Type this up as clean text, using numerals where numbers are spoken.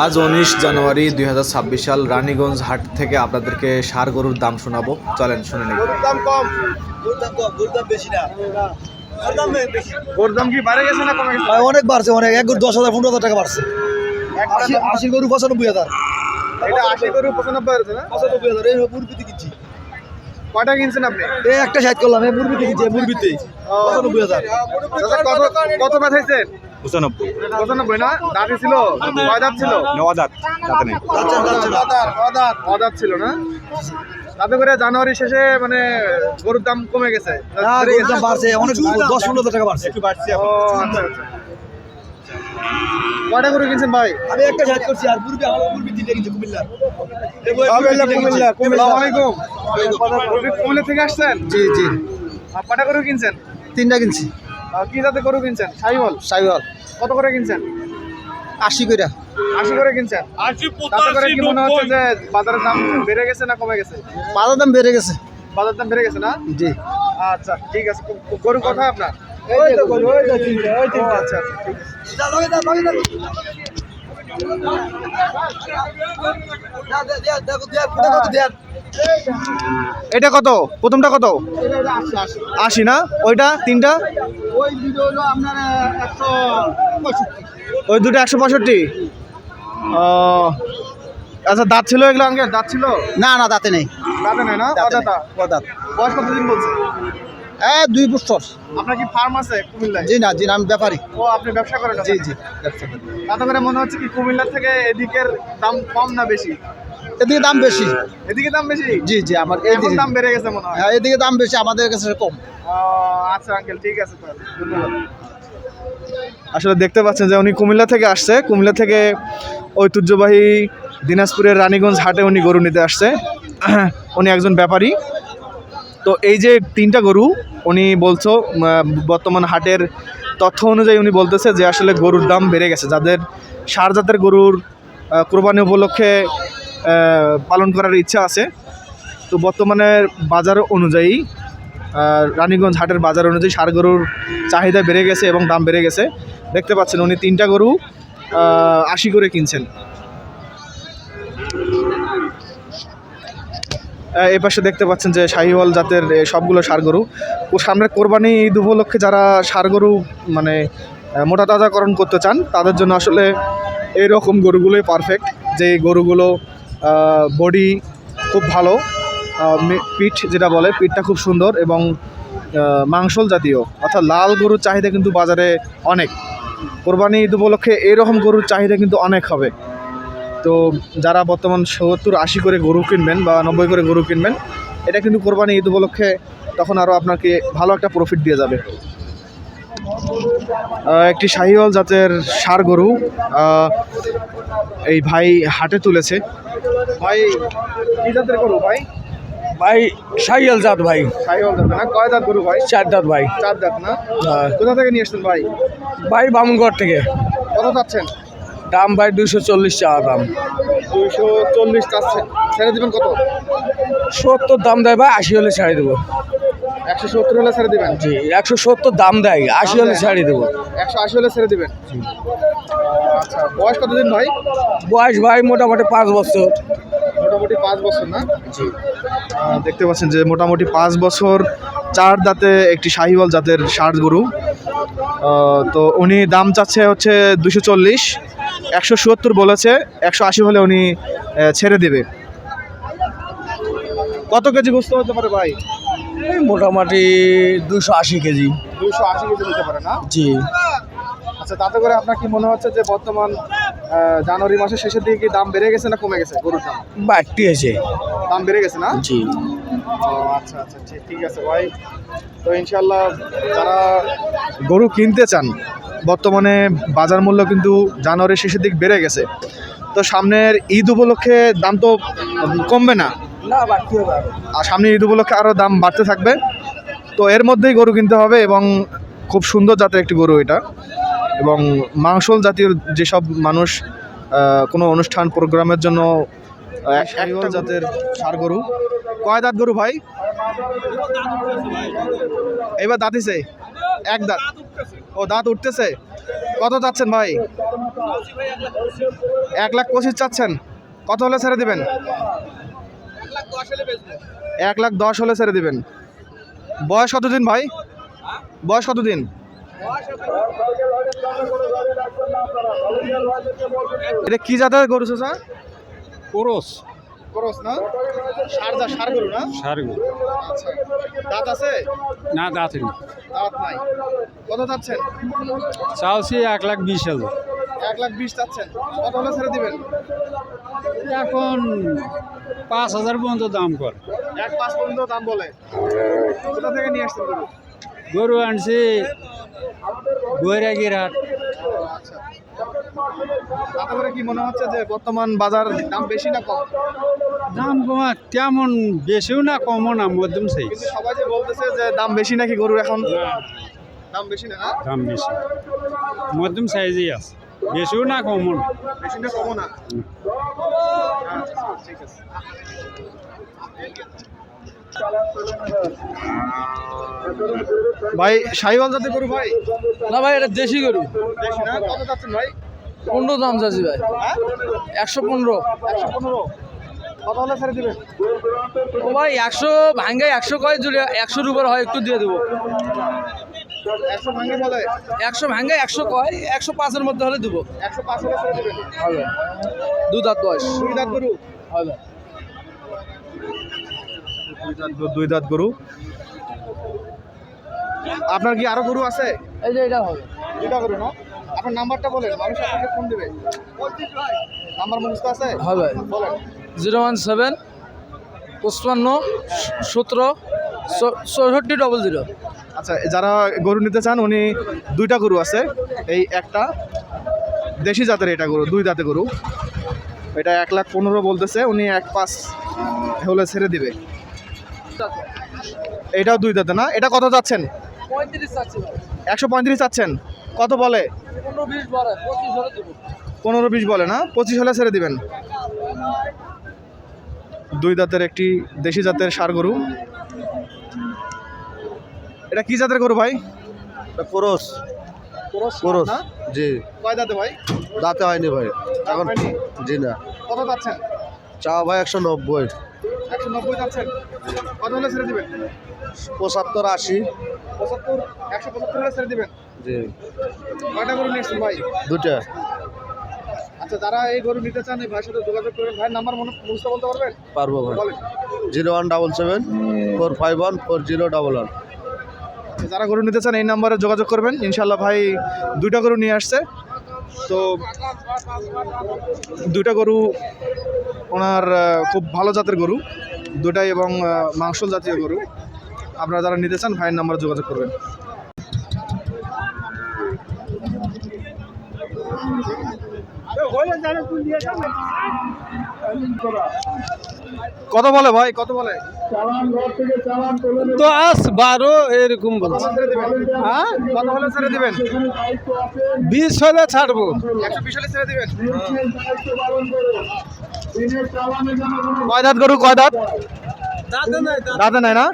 আজ 19 জানুয়ারি 2026 সাল রানীগঞ্জ হাট থেকে আপনাদেরকে ষাঁড় গরুর দাম শোনাবো। চলেন শুনে নিই। গরুর দাম কম, গরুর দাম বেশি না। গরুর দাম কি বাড়ে গেছে না কমে গেছে? অনেক বাড়ছে, অনেক। এক গরু 10,000 15,000 টাকা বাড়ছে। 80 গরু 95,000। এটা 80 গরু 95,000 না? 95,000 এই মুরগিতে কিনছি। কয়টা কিনছেন আপনি? এই একটা সাইড করলাম, এই মুরগিতে কিনছি, মুরগিতে 95,000। কত বেচাইছেন? 95 না? দাঁতি ছিল? কয় দাঁত ছিল? দাঁত ছিল না? তাতে করে জানুয়ারি শেষে মানে গরুর দাম কমে গেছে। গরুর দাম বাড়ছে, অনেক 10-15,000 টাকা বাড়ছে। ও আচ্ছা আচ্ছা। কয়টা গরু কিনছেন ভাই? আমি একটা সাইড করছি, আর মুরগি 3টা কিনছি কুমিল্লার। কুমিল্লা থেকে আসছেন? জি জি, আর কয়টা গরু কিনছেন? 3টা কিনছি। কি জাতের গরু কিনছেন? শাহিওয়াল। সাইওয়াল কত করে কিনছেন? 80 কইরা। 80 করে কিনছেন। তাতে করে কি মনে হচ্ছে যে বাজারের দাম বেড়ে গেছে না কমে গেছে? বাজার দাম বেড়ে গেছে। বাজার দাম বেড়ে গেছে না? জি। আচ্ছা ঠিক আছে। গরু কোথায় আপনার? ওই তো গরু, ওই তো 3টা, ওই 3টা। আচ্ছা আচ্ছা ঠিক আছে। এটা কত? প্রথমটা কত? 80 না? ওইটা তিনটা? ওই দুটো হলো আপনার 165। ওই দুটো 165। ও আচ্ছা, দাঁত ছিল এগুলো? আঙ্কেল দাঁত ছিল? না না, দাঁতে নেই। দাঁতে নেই না? দাঁত। বয়স কতদিন বলছে? 2 বছর। আপনার কি ফার্ম আছে কুমিল্লায়? জি না, জি না, আমি ব্যাপারী। ও আপনি ব্যবসা করেন? জি জি, ব্যবসা করি। তাতে করে মনে হচ্ছে কি কুমিল্লা থেকে এদিকের দাম কম না বেশি? এদিকে দাম বেশি। এদিকে দাম বেশি? জি জি, আমার এখন এইদিকে দাম বেড়ে গেছে মনে হয়। হ্যাঁ, এদিকে দাম বেশি, আমাদের কাছে কম। আচ্ছা আঙ্কেল ঠিক আছে, ধন্যবাদ। আসলে দেখতে পাচ্ছেন যে উনি কুমিল্লা থেকে আসছে। কুমিল্লা থেকে ঐতিহ্যবাহী দিনাজপুরের রানীগঞ্জ হাটে উনি গরু নিতে আসছে। উনি একজন ব্যাপারী। তো এই যে 3টা গরু উনি বলছো, বর্তমান হাটের তথ্য অনুযায়ী উনি বলতেছে যে আসলে গরুর দাম বেড়ে গেছে। যাদের ষাঁড় জাতের গরুর কোরবানি উপলক্ষে পালন করার ইচ্ছা আছে, তো বর্তমানে বাজার অনুযায়ী রানীগঞ্জ হাটের বাজার অনুযায়ী ষাঁড় গরুর চাহিদা বেড়ে গেছে এবং দাম বেড়ে গেছে। দেখতে পাচ্ছেন উনি 3টা গরু 80 করে কিনছেন। এই পাশে দেখতে পাচ্ছেন যে শাহিওয়াল জাতের সবগুলো ষাঁড় গরু। ও সামনের কোরবানি ঈদ উপলক্ষে যারা ষাঁড় গরু মানে মোটা তাজাকরণ করতে চান তাদের জন্য আসলে এইরকম গরুগুলোই পারফেক্ট। যে গরুগুলো বডি খুব ভালো, পিঠ যেটা বলে পিঠটা খুব সুন্দর এবং মাংসল জাতীয়, অর্থাৎ লাল গরুর চাহিদা কিন্তু বাজারে অনেক। কোরবানি ঈদ উপলক্ষে এইরকম গরুর চাহিদা কিন্তু অনেক হবে। তো যারা বর্তমান 70-80 করে গরু কিনবেন বা 90 করে গরু কিনবেন, এটা কিন্তু কোরবানি ঈদ উপলক্ষে তখন আরও আপনাকে ভালো একটা প্রফিট দিয়ে যাবে। একটি শাহিওয়াল জাতের ষাঁড় গরু এই ভাই হাটে তুলেছে। ভাই কি জাতের গরু ভাই? ভাই শাহিওয়াল জাত ভাই। শাহিওয়াল জাত না? কয় দাঁত গরু ভাই? 4 দাঁত ভাই। 4 দাঁত না? কোথা থেকে নিয়ে আসছেন ভাই? ভাই বামুনগড় থেকে। কত চাচ্ছেন দাম ভাই 240 টাকা দাম। 240 চাচ্ছেন, ছেড়ে দেবেন কত? 70 দাম দেয় ভাই, 80 হলে ছাড়ি দেবো। 170 হলে ছেড়ে দেবেন? জি, 170 দাম দেয়, 80 হলে ছাড়ি দেবো। 180 হলে ছেড়ে দেবেন? আচ্ছা, বয়স কতদিন ভাই? বয়স ভাই মোটামুটি 5 বছর। মোটামুটি 5 বছর না? জি। দেখতে পাচ্ছেন যে মোটামুটি 5 বছর 4 দাঁতে একটি শাহিওয়াল জাতের ষাঁড় গরু। তো উনি দাম চাচ্ছে হচ্ছে 240, 170 বলেছে, 180 হলে উনি ছেড়ে দেবে। কত কেজি গোস্ত হতে পারে ভাই? মোটামুটি 280 কেজি। 280 কেজি হতে পারে না? জি। আচ্ছা, তাতে করে আপনার কি মনে হচ্ছে যে বর্তমান জানুয়ারি মাসের শেষের দিকে কি দাম বেড়ে গেছে না কমে গেছে গরুর দাম? বাড়তি হয়েছে। দাম বেড়ে গেছে না? জি। আচ্ছা আচ্ছা ঠিক আছে ভাই। তো ইনশাল্লাহ যারা গরু কিনতে চান, বর্তমানে বাজার মূল্য কিন্তু জানুয়ারির শেষের দিক বেড়ে গেছে। তো সামনের ঈদ উপলক্ষে দাম তো কমবে না, না বাড়তি হবে। আর সামনে ঈদ উপলক্ষে আরও দাম বাড়তে থাকবে। তো এর মধ্যেই গরু কিনতে হবে এবং খুব সুন্দর জাতের একটি গরু এটা, এবং মাংসল জাতীয় যেসব মানুষ কোনো অনুষ্ঠান প্রোগ্রামের জন্য শাহিওয়াল জাতের ষাঁড় গরু। কয় দাঁত গরু ভাই? এবার দাঁতিছে? 1 দাঁত। ও দাঁত উঠতেছে? কত চাচ্ছেন ভাই? 1,25,000 চাচ্ছেন। কত হলে ছেড়ে দিবেন? 1,10,000 হলে ছেড়ে দিবেন। বয়স কতদিন ভাই? বয়স কতদিন? এটা কি জাতের গরু চাচা? কোরস করস না? ষাঁড় গরু না? সারগু আচ্ছা। দাঁত আছে? না দাঁতিন দাঁত নাই। কত চাচ্ছেন? চালছি 1,20,000। 1,20,000 চাচ্ছেন। কত হলে ছেড়ে দিবেন? এখন 5,000 পর্যন্ত দাম কর। 1,5 পর্যন্ত দাম বলে। কোথা থেকে নিয়ে আসছেন গরু? গরু আনছি বৈরাগীর হাট। আচ্ছা। তাতে করে কি মনে হচ্ছে যে বর্তমান বাজার দাম বেশি না কম? দাম কমা তেমন বেশিও না কমও না, মধ্যম সাইজ। কিন্তু সবাই যে বলতেছে যে দাম বেশি নাকি গরুর এখন? দাম বেশি না না? দাম বেশি, মধ্যম সাইজই আছে, বেশিও না কমও না। বেশি না কমও না? আচ্ছা, ঠিক আছে। ভাই শাহিওয়াল জাতের গরু ভাই? না ভাই এটা দেশি গরু। বেশি না? কত চাচ্ছেন ভাই? 15 দাম চাচ্ছি ভাই। হ্যাঁ? 115। 115। কত হলে ছেড়ে দিবেন? ও ভাই 100 ভাঙ্গাই 100 কয় যদি 100 উপর হয় একটু দিয়ে দেবো। 100 ভাঙে বলে? 100 ভাঙ্গাই 100 কয় 105 এর মধ্যে হলে দেবো। 105 হলে ছেড়ে দিবেন। হবে। 2 দাঁত বয়স। দুই দাঁত গরু? হবে। দুই দাঁত গরু। আপনার কি আরো গরু আছে? এই যে এটা হবে। দুইটা গরু না? আপনার নাম্বারটা বলেন, মানুষ আপনাকে ফোন দিবে। নাম্বার মুখস্থ আছে? হবে। বলেন। 017 55 17 64 00। আচ্ছা, যারা গরু নিতে চান উনি দুইটা গরু আছে। এই একটা দেশি জাতের এটা গরু, দুই দাঁতে গরু। এটা 1,15,000 বলতেছে, উনি 1,5 হলে ছেড়ে দিবে। এটাও দুই দাঁতে না? এটা কত যাচ্ছেন? 35 চাচ্ছি ভাই। 135 চাচ্ছেন। কত বলে? 15 20 বড় 25 হলে দেবো। 15-20 বলে না? 25 হলে ছেড়ে দিবেন। দুই দাঁতের একটি দেশি জাতের ষাঁড় গরু। এটা কি জাতের গরু ভাই? কোরস কোরস কোরস না? জি, কয় দাঁতে ভাই? দাঁতে হয়নি ভাই এখন। হয়নি? জি না, কত যাচ্ছেন? চা ভাই 190, 190 যাচ্ছেন। কত হলে ছেড়ে দিবেন? 75 80। 75 175 হলে ছেড়ে দিবেন। জি, কয়টা গরু নিয়ে এসছেন ভাই? দুটা। আচ্ছা, যারা এই গরু নিতে চান এই ভাইয়ের সাথে যোগাযোগ করবেন। ভাইয়ের নাম্বার মুখস্থ বলতে পারবেন? পারবো ভাই। বলেন। 0177 451 4011। আচ্ছা, যারা গরু নিতে চান এই নাম্বারে যোগাযোগ করবেন। ইনশাল্লাহ ভাই দুইটা গরু নিয়ে আসছে। তো দুইটা গরু ওনার খুব ভালো জাতের গরু দুটাই, এবং মাংস জাতীয় গরু। আপনারা যারা নিতে চান ভাইয়ের নাম্বারে যোগাযোগ করবেন। কত বলে ভাই? কত বলে? 10 12 এরকম বলছে। কত ছেড়ে দিবেন? হ্যাঁ কত হলে ছেড়ে দিবেন? 20 হলে ছাড়বো। 120 হলে ছেড়ে দিবেন। কয় দাঁত গরু? কয় দাঁত? দাঁতে নাই না?